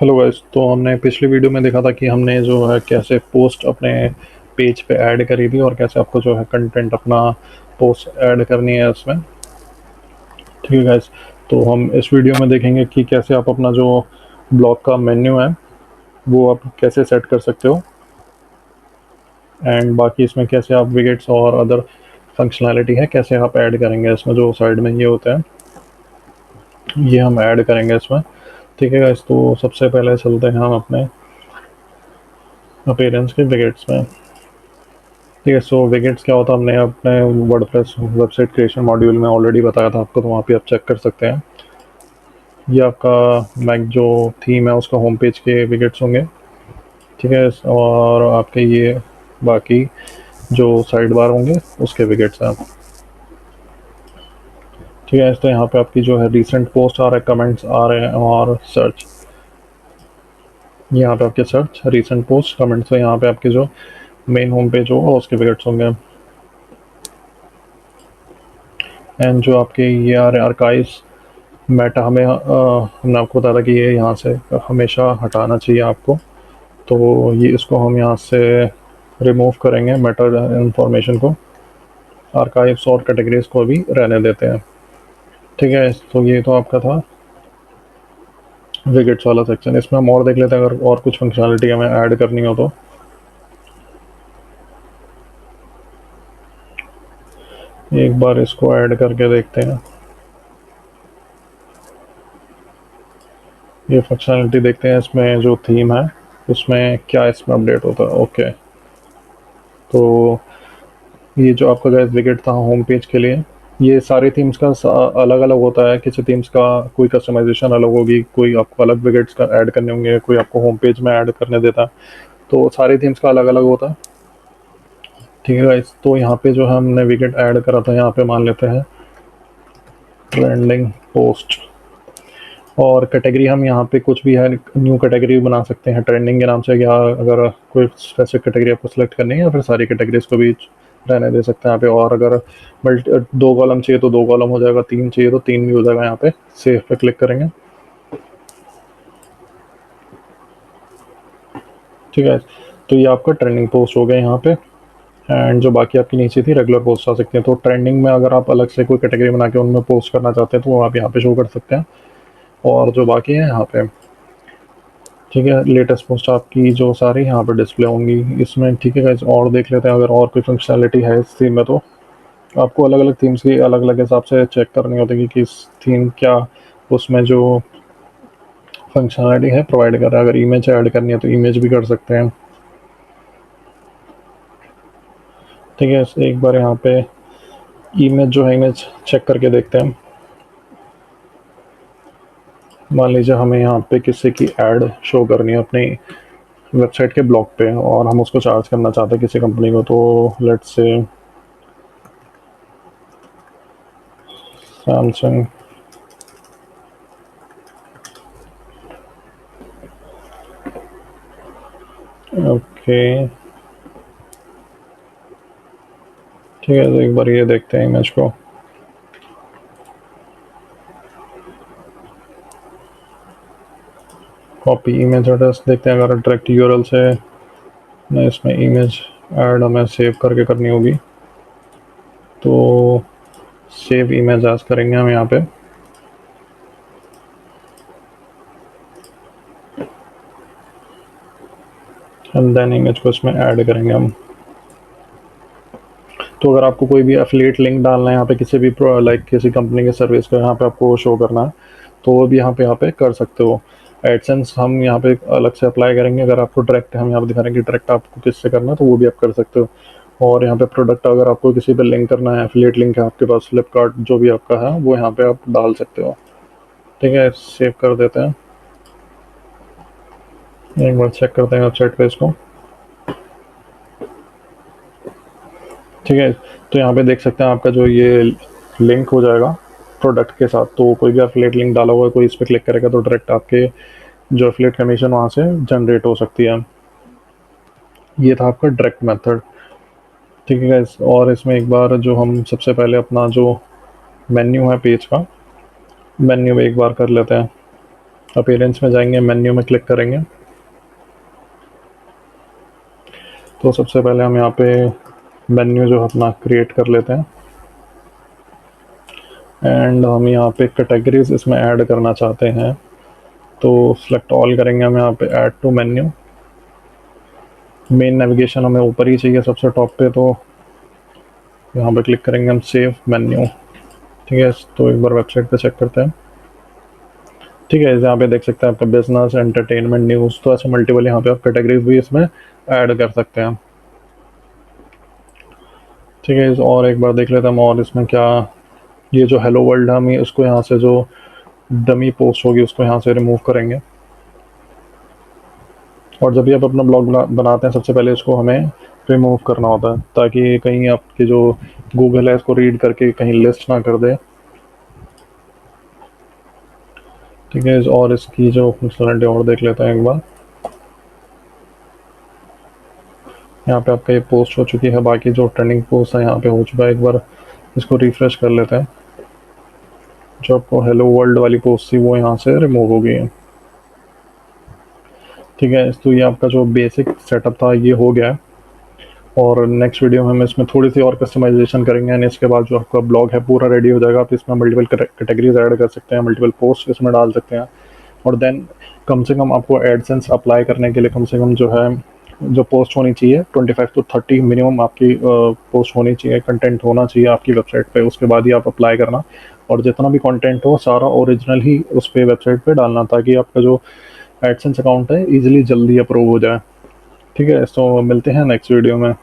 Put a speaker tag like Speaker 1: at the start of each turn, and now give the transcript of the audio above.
Speaker 1: Hello guys. तो हमने पिछली वीडियो में देखा था कि हमने जो है कैसे पोस्ट अपने पेज पे ऐड करी थी और कैसे आपको जो है कंटेंट अपना पोस्ट ऐड करनी है उसमें। ठीक है गाइस। तो हम इस वीडियो में देखेंगे कि कैसे आप अपना जो ब्लॉग का मेन्यू है वो आप कैसे सेट कर सकते हो, एंड बाकी इसमें कैसे आप विगेट्स और अदर फंक्शनैलिटी है कैसे आप ऐड करेंगे इसमें। जो साइड में ये होता है ये हम ऐड करेंगे इसमें। ठीक है गाइस। तो सबसे पहले चलते हैं हम अपने अपीयरेंस के विगेट्स में। ठीक है। सो विगेट्स क्या होता है हमने अपने वर्डप्रेस वेबसाइट क्रिएशन मॉड्यूल में ऑलरेडी बताया था आपको, तो वहाँ पे आप चेक कर सकते हैं। ये आपका मैक जो थीम है उसका होम पेज के विगेट्स होंगे। ठीक है। और आपके ये बाकी जो साइड बार होंगे उसके विगेट्स हैं। ठीक है। तो यहाँ पे आपकी जो है रिसेंट पोस्ट आ रहे हैं, कमेंट्स आ रहे हैं और सर्च। यहाँ पे आपके सर्च रिसेंट पोस्ट कमेंट्स है। यहाँ पे आपके जो मेन होम पेज होगा उसके विगेट्स होंगे। एंड जो आपके ये आ रहे आर्काइव्स मेटा हमें हमने आपको बताया था कि ये यहाँ से हमेशा हटाना चाहिए आपको। तो ये इसको हम यहाँ से रिमूव करेंगे मेटा इंफॉर्मेशन को। आर्काइव्स और कैटेगरीज को भी रहने देते हैं। ठीक है। तो ये तो आपका था विगेट्स वाला सेक्शन। इसमें हम और देख लेते हैं अगर और कुछ फंक्शनलिटी हमें ऐड करनी हो तो। एक बार इसको ऐड करके देखते हैं। ये फंक्शनलिटी देखते हैं इसमें जो थीम है उसमें क्या इसमें अपडेट होता है। ओके। तो ये जो आपका गैस विकेट था होम पेज के लिए, ये सारी थीम्स का अलग अलग होता है। किसी थीम्स का कोई कस्टमाइजेशन अलग होगी, कोई आपको अलग विकेट्स का ऐड करने होंगे, कोई आपको होम पेज में ऐड करने देता है। तो सारी थीम्स का अलग अलग होता है। ठीक है गाइस। तो यहाँ पे जो हमने विकेट ऐड करा था यहाँ पे मान लेते हैं ट्रेंडिंग पोस्ट। और कैटेगरी हम यहाँ पे कुछ भी है न्यू कैटेगरी बना सकते हैं ट्रेंडिंग के नाम से, या अगर कोई स्पेसिफिक कैटेगरी आपको सेलेक्ट करनी है या फिर सारी कैटेगरीज को भी रहने दे सकते हैं यहाँ पे। और अगर मल्टी दो कॉलम चाहिए तो दो कॉलम हो जाएगा, तीन चाहिए तो तीन भी हो जाएगा। यहाँ पे सेव पे क्लिक करेंगे। ठीक है। तो ये आपका ट्रेंडिंग पोस्ट हो गया यहाँ पे। एंड जो बाकी आपकी नीचे थी रेगुलर पोस्ट आ सकते हैं। तो ट्रेंडिंग में अगर आप अलग से कोई कैटेगरी बना के उनमें पोस्ट करना चाहते हैं तो वो आप यहाँ पे शो कर सकते हैं। और जो बाकी है यहाँ पे, ठीक है, लेटेस्ट पोस्ट आपकी जो सारी यहाँ पर डिस्प्ले होंगी इसमें। ठीक है गाइस। और देख लेते हैं अगर और कोई फंक्शनैलिटी है इस थीम में। तो आपको अलग अलग थीम्स की अलग अलग हिसाब से चेक करनी होती है कि किस थीम क्या उसमें जो फंक्शनैलिटी है प्रोवाइड कर रहा है। अगर इमेज ऐड करनी है तो इमेज भी कर सकते हैं। ठीक है। एक बार यहाँ पे इमेज जो है इमेज चेक करके देखते हैं। मान लीजिए हमें यहाँ पे किसी की ऐड शो करनी है अपनी वेबसाइट के ब्लॉग पे और हम उसको चार्ज करना चाहते हैं किसी कंपनी को। तो लेट्स से सैमसंग। ओके। ठीक है। तो एक बार ये देखते हैं इमेज को। कॉपी इमेज एड्रेस देखते हैं अगर डायरेक्ट यूआरएल से मैं इसमें इमेज ऐड हमें सेव करके करनी होगी। तो सेव इमेज एज करेंगे हम यहाँ पे। एंड देन इमेज को इसमें ऐड करेंगे हम। तो अगर आपको कोई भी एफिलिएट लिंक डालना है यहाँ पे किसी भी लाइक किसी कंपनी के सर्विस का यहाँ पे आपको शो करना है तो वो भी यहाँ पे कर सकते हो। एडसेंस हम यहाँ पे अलग से अप्लाई करेंगे। अगर आपको डायरेक्ट हम यहाँ पे दिखा रहे हैं कि डायरेक्ट आपको किससे करना है तो वो भी आप कर सकते हो। और यहाँ पे प्रोडक्ट अगर आपको किसी पे लिंक करना है, एफिलिएट लिंक है आपके पास फ्लिपकार्ट जो भी आपका है वो यहाँ पे आप डाल सकते हो। ठीक है। सेव कर देते हैं। एक बार चेक करते हैं वेबसाइट पे इसको। ठीक है। तो यहाँ पे देख सकते हैं आपका जो ये लिंक हो जाएगा प्रोडक्ट के साथ। तो कोई भी एफिलिएट लिंक डाला हुआ है कोई इस पर क्लिक करेगा तो डायरेक्ट आपके जो एफिलिएट कमीशन वहाँ से जनरेट हो सकती है। ये था आपका डायरेक्ट मेथड। ठीक है गाइस। और इसमें एक बार जो हम सबसे पहले अपना जो मेन्यू है पेज का मेन्यू एक बार कर लेते हैं। अपीयरेंस में जाएंगे, मेन्यू में क्लिक करेंगे। तो सबसे पहले हम यहाँ पे मेन्यू जो अपना क्रिएट कर लेते हैं, एंड हम यहाँ पे कैटेगरीज इसमें ऐड करना चाहते हैं। तो सिलेक्ट ऑल करेंगे हम यहाँ पे, add to menu. Main navigation हमें ऊपर ही चाहिए सबसे टॉप पे, तो यहाँ पे क्लिक करेंगे हम सेव मेन्यू। ठीक है, तो एक बार वेबसाइट पे चेक करते हैं। ठीक है, यहाँ पे देख सकते हैं आपका बिजनेस, एंटरटेनमेंट, न्यूज़, तो ऐसे मल्टीपल यहाँ पे आप कैटेगरीज भी इसमें ऐड कर सकते हैं। ठीक है, और एक बार देख लेते हैं हम और इसमें क्या, ये जो हेलो वर्ल्ड हम इसको यहाँ से जो डमी पोस्ट होगी उसको यहाँ से रिमूव करेंगे। और जब भी आप अपना ब्लॉग बनाते हैं सबसे पहले इसको हमें रिमूव करना होता है, ताकि कहीं आपकी जो गूगल है इसको रीड करके कहीं लिस्ट ना कर दे। ठीक है, और इसकी जो फंक्शनलिटी और देख लेते हैं एक बार। यहाँ पे आपका ये पोस्ट हो चुकी है, बाकी जो ट्रेंडिंग पोस्ट है यहाँ पे हो चुका है। एक बार इसको रिफ्रेश कर लेते हैं। जो आपको हेलो वर्ल्ड वाली पोस्ट थी वो यहाँ से रिमूव हो गई है। ठीक है, तो ये आपका जो बेसिक सेटअप था ये हो गया है। और नेक्स्ट वीडियो में हम इसमें थोड़ी सी और कस्टमाइजेशन करेंगे, एंड इसके बाद जो आपका ब्लॉग है पूरा रेडी हो जाएगा। आप इसमें मल्टीपल कैटेगरीज ऐड कर सकते हैं, मल्टीपल पोस्ट इसमें डाल सकते हैं। और देन कम से कम आपको एडसेंस अप्लाई करने के लिए कम से कम जो है जो पोस्ट होनी चाहिए 25 to 30 मिनिमम आपकी पोस्ट होनी चाहिए, कंटेंट होना चाहिए आपकी वेबसाइट पे, उसके बाद ही आप अप्लाई करना। और जितना भी कंटेंट हो सारा ओरिजिनल ही उस पे वेबसाइट पे डालना, ताकि आपका जो एडसेंस अकाउंट है इजीली जल्दी अप्रूव हो जाए। ठीक है, तो मिलते हैं नेक्स्ट वीडियो में।